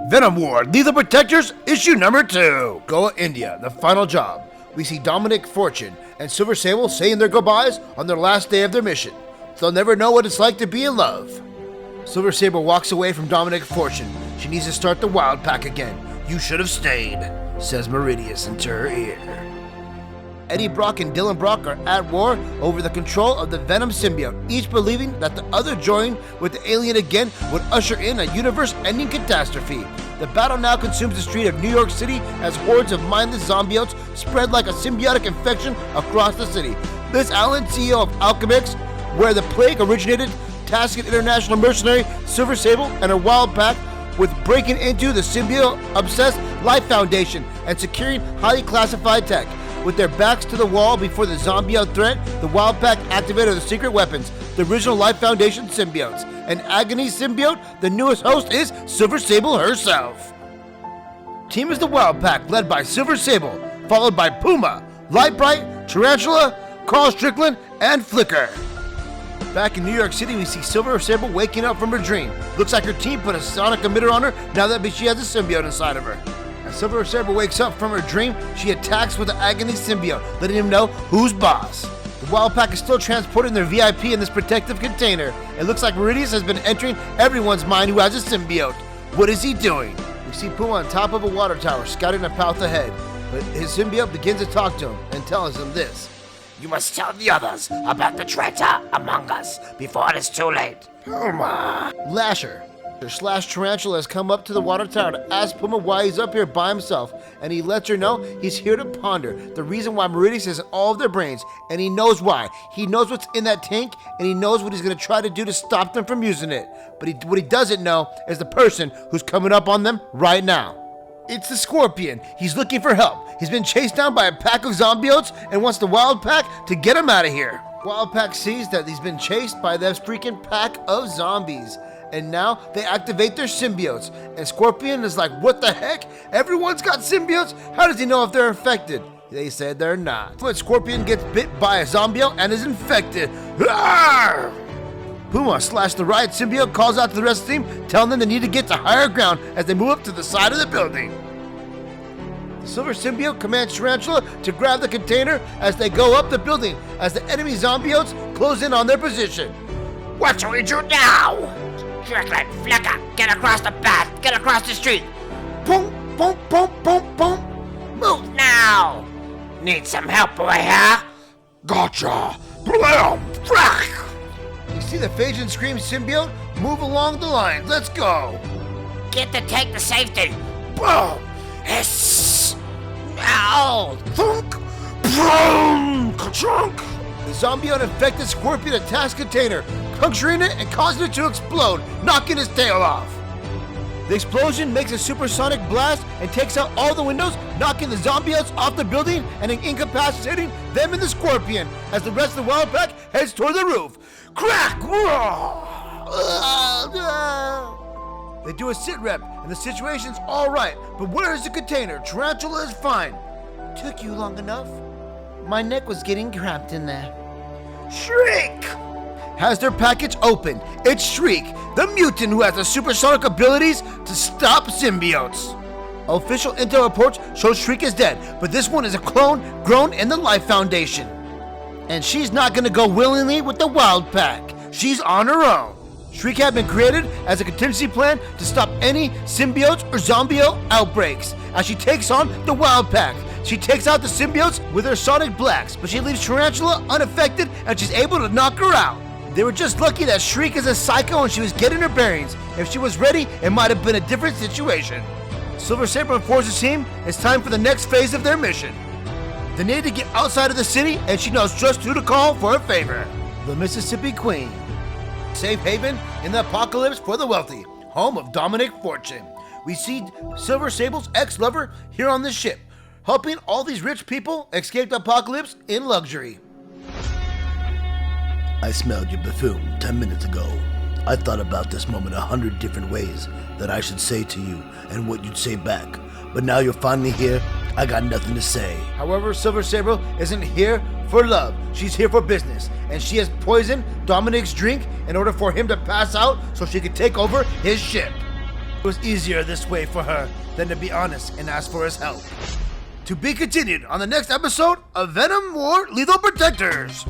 Venom War, Lethal Protectors, issue number 2. Goa, India, the final job. We see Dominic Fortune and Silver Sable saying their goodbyes on their last day of their mission. They'll never know what it's like to be in love. Silver Sable walks away from Dominic Fortune. She needs to start the Wild Pack again. You should have stayed, says Meridius into her ear. Eddie Brock and Dylan Brock are at war over the control of the Venom symbiote, each believing that the other joining with the alien again would usher in a universe-ending catastrophe. The battle now consumes the street of New York City as hordes of mindless zombiotes spread like a symbiotic infection across the city. Liz Allen, CEO of Alchemix, where the plague originated, tasking international mercenary Silver Sable and her Wild Pack with breaking into the symbiote-obsessed Life Foundation and securing highly classified tech. With their backs to the wall before the zombiote threat, the Wild Pack activated the secret weapons, the original Life Foundation symbiotes. An Agony symbiote, the newest host is Silver Sable herself. Team is the Wild Pack, led by Silver Sable, followed by Puma, Lightbright, Tarantula, Carl Strickland, and Flicker. Back in New York City, we see Silver Sable waking up from her dream. Looks like her team put a sonic emitter on her now that she has a symbiote inside of her. As Silver Sable wakes up from her dream, she attacks with the Agony symbiote, letting him know who's boss. The Wild Pack is still transporting their VIP in this protective container. It looks like Meridius has been entering everyone's mind who has a symbiote. What is he doing? We see Puma on top of a water tower, scouting a path ahead. But his symbiote begins to talk to him and tells him this. You must tell the others about the traitor among us before it is too late. Puma. Lasher / Tarantula has come up to the water tower to ask Puma why he's up here by himself, and he lets her know he's here to ponder the reason why Meridius is in all of their brains, and he knows why. He knows what's in that tank, and he knows what he's going to try to do to stop them from using it. But what he doesn't know is the person who's coming up on them right now. It's the Scorpion. He's looking for help. He's been chased down by a pack of zombiotes and wants the Wild Pack to get him out of here. Wild Pack sees that he's been chased by this freaking pack of zombies. And now they activate their symbiotes. And Scorpion is like, what the heck? Everyone's got symbiotes? How does he know if they're infected? They said they're not. But Scorpion gets bit by a zombiote and is infected. Arrgh! Puma / the Riot symbiote calls out to the rest of the team, telling them they need to get to higher ground as they move up to the side of the building. The Silver symbiote commands Tarantula to grab the container as they go up the building as the enemy zombiotes close in on their position. What shall we do now? Strickland, Flicker, get across the path, get across the street. Boom, boom, boom, boom, boom. Move now. Need some help over here? Gotcha. Blam, frack. You see the Phage and Scream symbiote move along the line. Let's go. Get the tank to safety. Boom. Hiss. Ow. Thunk. Boom. Ka-chunk. The zombiote infected Scorpion attacks container, puncturing it and causing it to explode, knocking his tail off. The explosion makes a supersonic blast and takes out all the windows, knocking the zombiotes off the building and incapacitating them and the Scorpion as the rest of the Wild Pack heads toward the roof. Crack! They do a sit rep and the situation's alright, but where is the container? Tarantula is fine. Took you long enough? My neck was getting cramped in there. Shriek has their package opened. It's Shriek, the mutant who has the supersonic abilities to stop symbiotes. Official intel reports show Shriek is dead, but this one is a clone grown in the Life Foundation. And she's not gonna go willingly with the Wild Pack. She's on her own. Shriek had been created as a contingency plan to stop any symbiotes or zombio outbreaks as she takes on the Wild Pack. She takes out the symbiotes with her sonic blasts, but she leaves Tarantula unaffected and she's able to knock her out. They were just lucky that Shriek is a psycho and she was getting her bearings. If she was ready, it might have been a different situation. Silver Sable informs the team it's time for the next phase of their mission. They need to get outside of the city and she knows just who to call for a favor. The Mississippi Queen. Safe haven in the apocalypse for the wealthy, home of Dominic Fortune. We see Silver Sable's ex-lover here on this ship, helping all these rich people escape the apocalypse in luxury. I smelled your perfume 10 minutes ago. I thought about this moment 100 different ways that I should say to you and what you'd say back. But now you're finally here, I got nothing to say. However, Silver Sable isn't here for love. She's here for business. And she has poisoned Dominic's drink in order for him to pass out so she can take over his ship. was easier this way for her than to be honest and ask for his help. To be continued on the next episode of Venom War Lethal Protectors.